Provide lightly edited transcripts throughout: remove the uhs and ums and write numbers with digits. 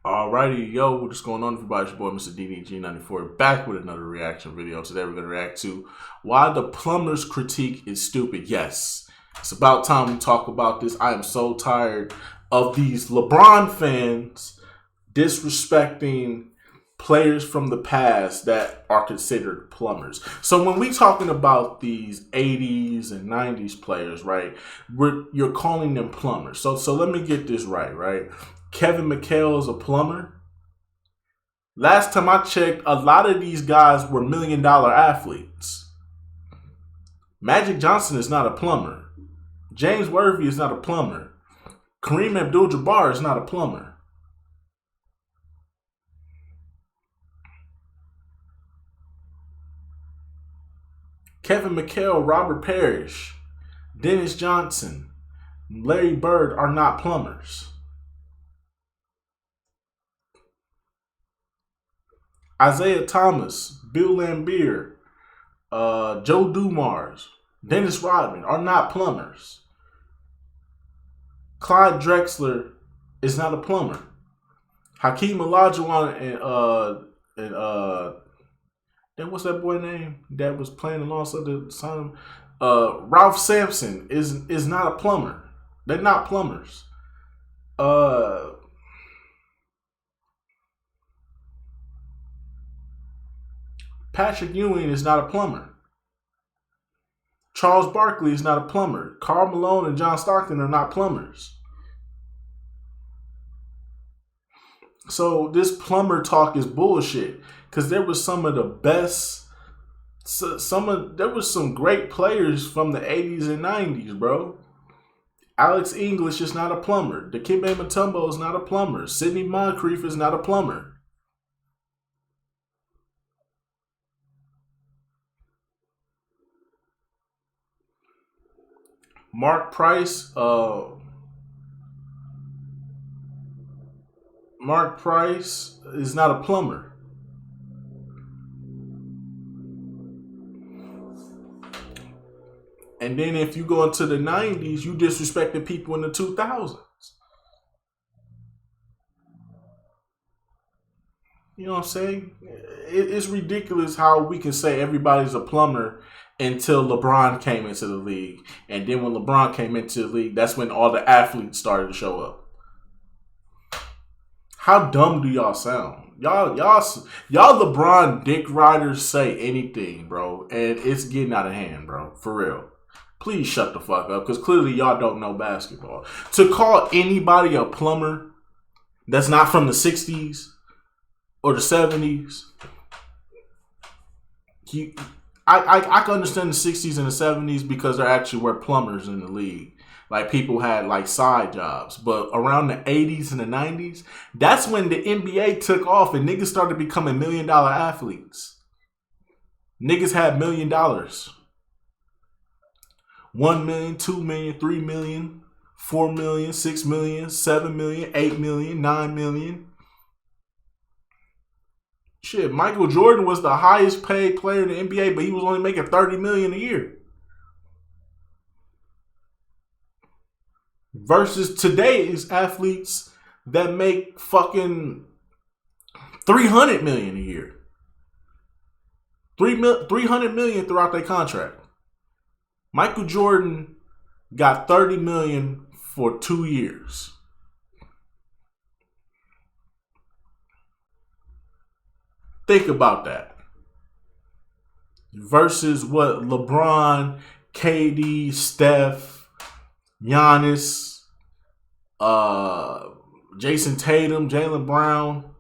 Alrighty, yo, what's going on, everybody? It's your boy, Mr. DDG94, back with another reaction video. Today, we're going to react to why the Plumbers critique is stupid. Yes, it's about time we talk about this. I am so tired of these LeBron fans disrespecting players from the past that are considered plumbers. So when we talking about these 80s and 90s players, right, you're calling them plumbers. So let me get this right? Kevin McHale is a plumber. Last time I checked, a lot of these guys were $1 million athletes. Magic Johnson is not a plumber. James Worthy is not a plumber. Kareem Abdul-Jabbar is not a plumber. Kevin McHale, Robert Parrish, Dennis Johnson, Larry Bird are not plumbers. Isaiah Thomas, Bill Laimbeer, Joe Dumars, Dennis Rodman are not plumbers. Clyde Drexler is not a plumber. Hakeem Olajuwon and what's that boy name that was playing alongside the son? Ralph Sampson is not a plumber. They're not plumbers. Patrick Ewing is not a plumber. Charles Barkley is not a plumber. Karl Malone and John Stockton are not plumbers. So this plumber talk is bullshit. Because there was some of the best, there was some great players from the 80s and 90s, bro. Alex English is not a plumber. Dikembe Mutombo is not a plumber. Sidney Moncrief is not a plumber. Mark Price is not a plumber. And then if you go into the 90s, you disrespected people in the 2000s. You know what I'm saying? It's ridiculous how we can say everybody's a plumber until LeBron came into the league. And then when LeBron came into the league, that's when all the athletes started to show up. How dumb do y'all sound? Y'all LeBron dick riders say anything, bro. And it's getting out of hand, bro. For real. Please shut the fuck up, because clearly y'all don't know basketball. To call anybody a plumber that's not from the 60s or the 70s, I can understand the 60s and the 70s because there actually were plumbers in the league. Like, people had, like, side jobs. But around the 80s and the 90s, that's when the NBA took off and niggas started becoming $1 million athletes. Niggas had $1 million. 1 million, 2 million, 3 million, 4 million, 6 million, 7 million, 8 million, 9 million. Shit, Michael Jordan was the highest paid player in the NBA, but he was only making 30 million a year. Versus today's athletes that make fucking 300 million a year. 300 million throughout their contract. Michael Jordan got 30 million for 2 years. Think about that. Versus what LeBron, KD, Steph, Giannis, Jason Tatum, Jaylen Brown,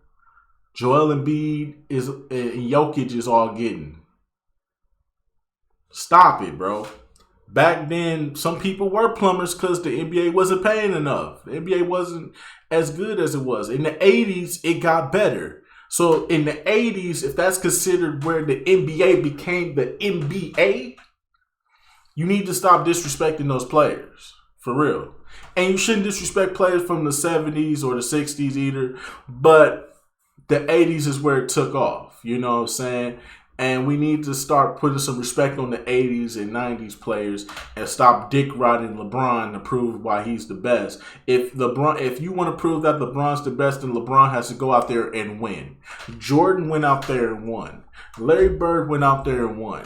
Joel Embiid and Jokic is all getting. Stop it, bro. Back then, some people were plumbers because the NBA wasn't paying enough. The NBA wasn't as good as it was. In the 80s, it got better. So in the 80s, if that's considered where the NBA became the NBA, you need to stop disrespecting those players. For real. And you shouldn't disrespect players from the 70s or the 60s either. But the 80s is where it took off. You know what I'm saying? And we need to start putting some respect on the 80s and 90s players and stop dick riding LeBron to prove why he's the best. If you want to prove that LeBron's the best, then LeBron has to go out there and win. Jordan went out there and won. Larry Bird went out there and won.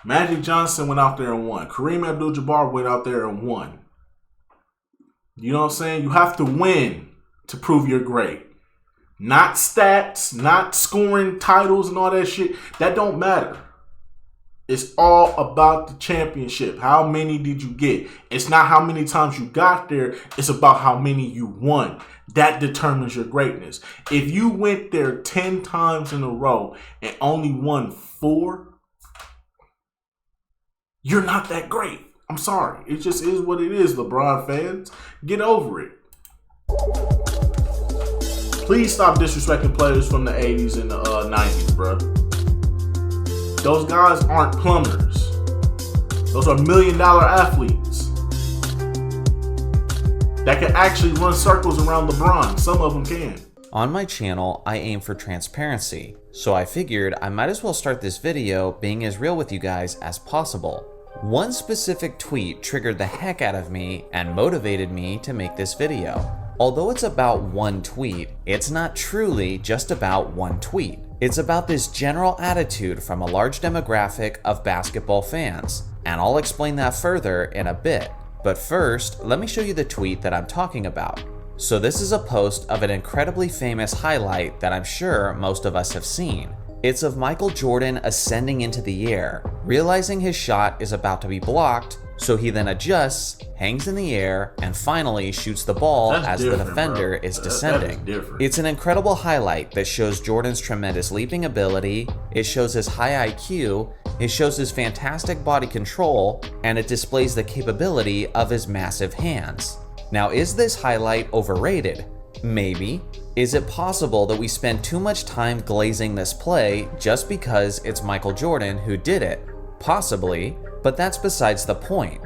Magic Johnson went out there and won. Kareem Abdul-Jabbar went out there and won. You know what I'm saying? You have to win to prove you're great. Not stats, not scoring titles and all that shit. That don't matter. It's all about the championship. How many did you get? It's not how many times you got there. It's about how many you won. That determines your greatness. If you went there 10 times in a row and only won 4, you're not that great. I'm sorry. It just is what it is, LeBron fans. Get over it. Please stop disrespecting players from the 80s and the 90s, bro. Those guys aren't plumbers. Those are $1 million athletes that can actually run circles around LeBron. Some of them can. On my channel, I aim for transparency, so I figured I might as well start this video being as real with you guys as possible. One specific tweet triggered the heck out of me and motivated me to make this video. Although it's about one tweet, it's not truly just about one tweet. It's about this general attitude from a large demographic of basketball fans, and I'll explain that further in a bit. But first, let me show you the tweet that I'm talking about. So this is a post of an incredibly famous highlight that I'm sure most of us have seen. It's of Michael Jordan ascending into the air, realizing his shot is about to be blocked, so he then adjusts, hangs in the air, and finally shoots the ball as the defender is descending. It's an incredible highlight that shows Jordan's tremendous leaping ability, it shows his high IQ, it shows his fantastic body control, and it displays the capability of his massive hands. Now, is this highlight overrated? Maybe. Is it possible that we spend too much time glazing this play just because it's Michael Jordan who did it? Possibly, but that's besides the point.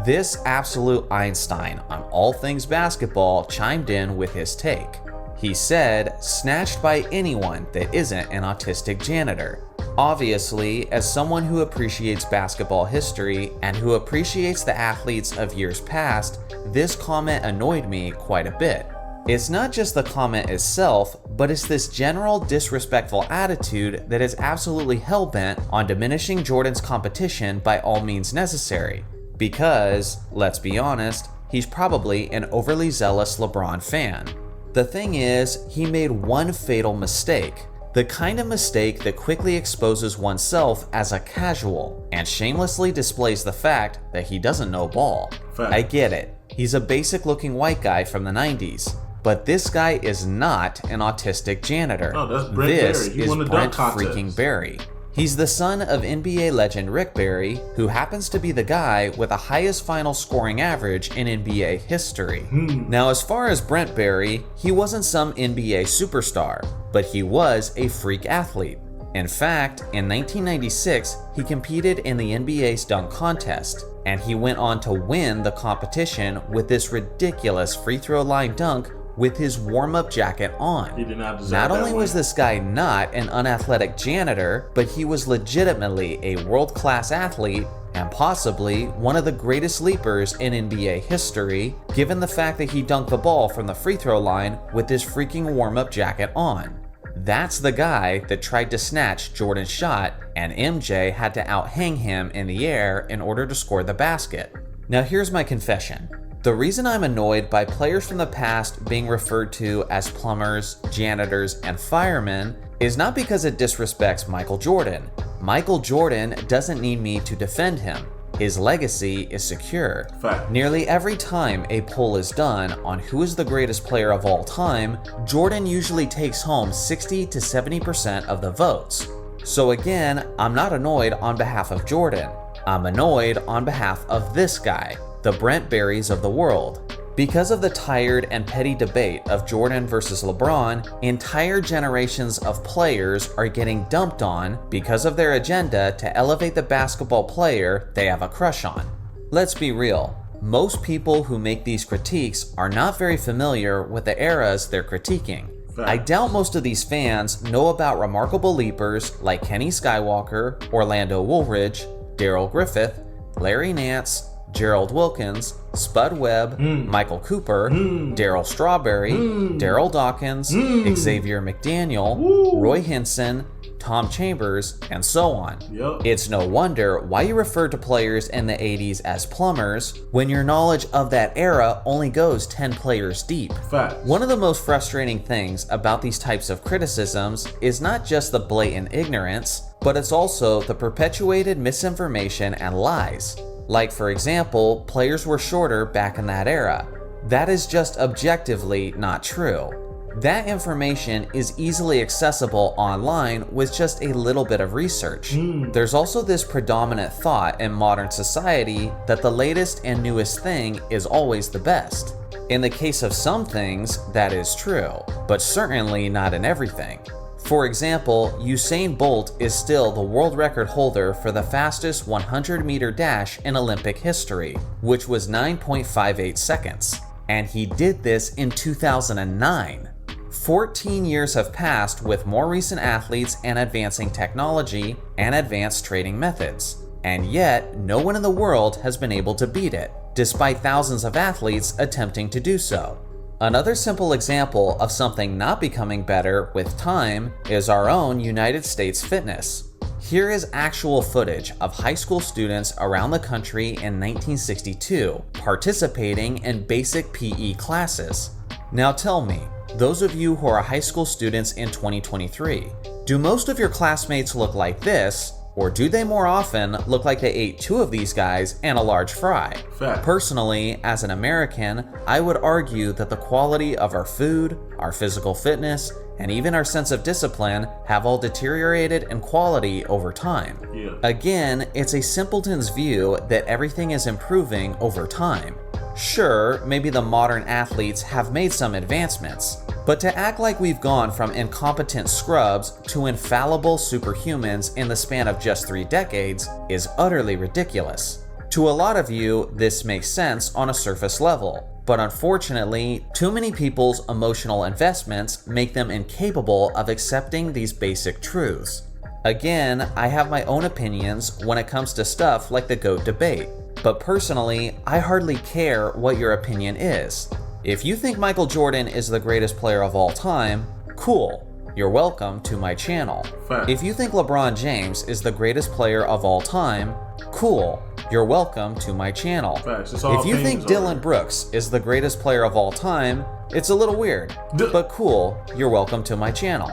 This absolute Einstein on all things basketball chimed in with his take. He said, snatched by anyone that isn't an autistic janitor. Obviously, as someone who appreciates basketball history and who appreciates the athletes of years past, this comment annoyed me quite a bit. It's not just the comment itself, but it's this general disrespectful attitude that is absolutely hell-bent on diminishing Jordan's competition by all means necessary. Because, let's be honest, he's probably an overly zealous LeBron fan. The thing is, he made one fatal mistake. The kind of mistake that quickly exposes oneself as a casual and shamelessly displays the fact that he doesn't know ball. Fact. I get it. He's a basic-looking white guy from the 90s. But this guy is not an autistic janitor. No, that's Brent this Barry. He is won the Brent dunk contest. freaking Barry. He's the son of NBA legend Rick Barry, who happens to be the guy with the highest final scoring average in NBA history. Now, as far as Brent Barry, he wasn't some NBA superstar, but he was a freak athlete. In fact, in 1996, he competed in the NBA's dunk contest, and he went on to win the competition with this ridiculous free throw line dunk with his warm-up jacket on. He did not deserve Not that only win. was this guy not an unathletic janitor, but he was legitimately a world-class athlete and possibly one of the greatest leapers in NBA history, given the fact that he dunked the ball from the free throw line with his freaking warm-up jacket on. That's the guy that tried to snatch Jordan's shot, and MJ had to outhang him in the air in order to score the basket. Now here's my confession. The reason I'm annoyed by players from the past being referred to as plumbers, janitors, and firemen is not because it disrespects Michael Jordan. Michael Jordan doesn't need me to defend him. His legacy is secure. Fact. Nearly every time a poll is done on who is the greatest player of all time, Jordan usually takes home 60 to 70% of the votes. So again, I'm not annoyed on behalf of Jordan. I'm annoyed on behalf of this guy, the Brent Barrys of the world. Because of the tired and petty debate of Jordan versus LeBron, entire generations of players are getting dumped on because of their agenda to elevate the basketball player they have a crush on. Let's be real, most people who make these critiques are not very familiar with the eras they're critiquing. I doubt most of these fans know about remarkable leapers like Kenny Skywalker, Orlando Woolridge, Darrell Griffith, Larry Nance, Gerald Wilkins, Spud Webb, Michael Cooper, Darryl Strawberry, Daryl Dawkins, Xavier McDaniel, Roy Hinson, Tom Chambers, and so on. It's no wonder why you refer to players in the 80s as plumbers when your knowledge of that era only goes 10 players deep. One of the most frustrating things about these types of criticisms is not just the blatant ignorance, but it's also the perpetuated misinformation and lies. Like, for example, players were shorter back in that era. That is just objectively not true. That information is easily accessible online with just a little bit of research. There's also this predominant thought in modern society that the latest and newest thing is always the best. In the case of some things, that is true, but certainly not in everything. For example, Usain Bolt is still the world record holder for the fastest 100-meter dash in Olympic history, which was 9.58 seconds. And he did this in 2009. 14 years have passed with more recent athletes and advancing technology and advanced training methods. And yet, no one in the world has been able to beat it, despite thousands of athletes attempting to do so. Another simple example of something not becoming better with time is our own United States fitness. Here is actual footage of high school students around the country in 1962 participating in basic PE classes. Now tell me, those of you who are high school students in 2023, do most of your classmates look like this, or do they more often look like they ate 2 of these guys and a large fry? Personally, as an American, I would argue that the quality of our food, our physical fitness, and even our sense of discipline have all deteriorated in quality over time. Again, it's a simpleton's view that everything is improving over time. Sure, maybe the modern athletes have made some advancements, but to act like we've gone from incompetent scrubs to infallible superhumans in the span of just 3 decades is utterly ridiculous. To a lot of you, this makes sense on a surface level, but unfortunately, too many people's emotional investments make them incapable of accepting these basic truths. Again, I have my own opinions when it comes to stuff like the GOAT debate, but personally, I hardly care what your opinion is. If you think Michael Jordan is the greatest player of all time, cool. You're welcome to my channel. If you think LeBron James is the greatest player of all time, cool. You're welcome to my channel. If you think Dylan Brooks is the greatest player of all time, it's a little weird, but cool, you're welcome to my channel.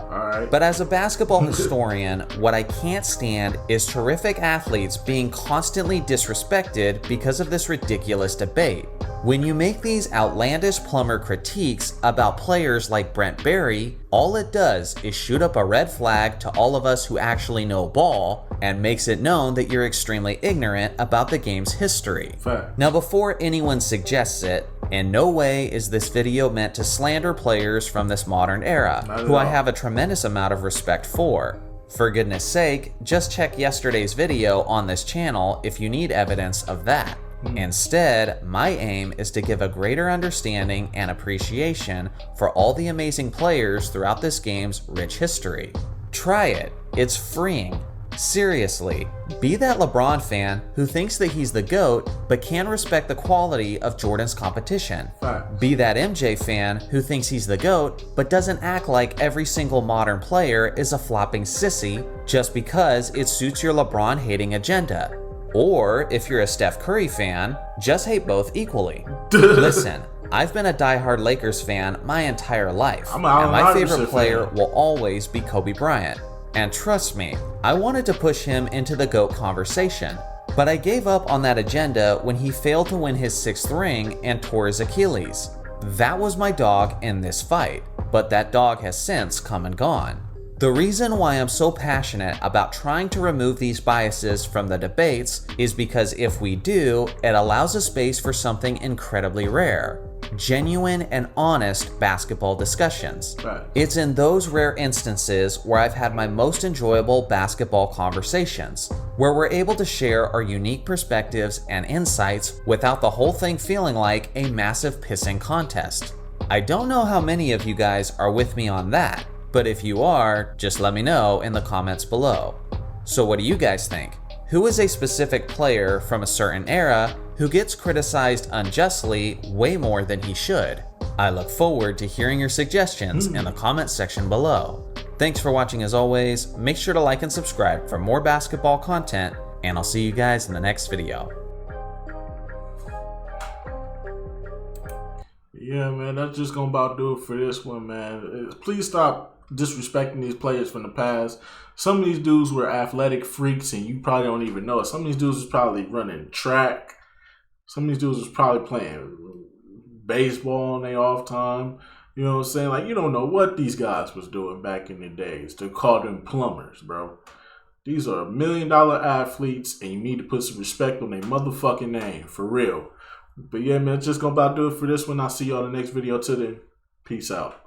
But as a basketball historian, what I can't stand is terrific athletes being constantly disrespected because of this ridiculous debate. When you make these outlandish plumber critiques about players like Brent Barry, all it does is shoot up a red flag to all of us who actually know ball and makes it known that you're extremely ignorant about the game's history. Now, before anyone suggests it, in no way is this video meant to slander players from this modern era, who I have a tremendous amount of respect for. For goodness sake, just check yesterday's video on this channel if you need evidence of that. Instead, my aim is to give a greater understanding and appreciation for all the amazing players throughout this game's rich history. Try it, it's freeing. Seriously, be that LeBron fan who thinks that he's the GOAT but can respect the quality of Jordan's competition. Be that MJ fan who thinks he's the GOAT but doesn't act like every single modern player is a flopping sissy just because it suits your LeBron hating agenda. Or if you're a Steph Curry fan, just hate both equally. Listen, I've been a diehard Lakers fan my entire life, and my favorite player will always be Kobe Bryant. And trust me, I wanted to push him into the GOAT conversation, but I gave up on that agenda when he failed to win his 6th ring and tore his Achilles. That was my dog in this fight, but that dog has since come and gone. The reason why I'm so passionate about trying to remove these biases from the debates is because if we do, it allows a space for something incredibly rare. Genuine and honest basketball discussions. It's in those rare instances where I've had my most enjoyable basketball conversations, where we're able to share our unique perspectives and insights without the whole thing feeling like a massive pissing contest. I don't know how many of you guys are with me on that, but if you are, just let me know in the comments below. So what do you guys think? Who is a specific player from a certain era who gets criticized unjustly way more than he should? I look forward to hearing your suggestions in the comments section below. Thanks for watching as always. Make sure to like and subscribe for more basketball content, and I'll see you guys in the next video. Yeah, man, that's just gonna about do it for this one, man. Please stop disrespecting these players from the past. Some of these dudes were athletic freaks, and you probably don't even know it. Some of these dudes was probably running track. Some of these dudes was probably playing baseball in their off time. You know what I'm saying? Like, you don't know what these guys was doing back in the days to call them plumbers, bro. These are $1 million athletes, and you need to put some respect on their motherfucking name, for real. But yeah, man, it's just gonna about do it for this one. I'll see y'all in the next video. Till then, peace out.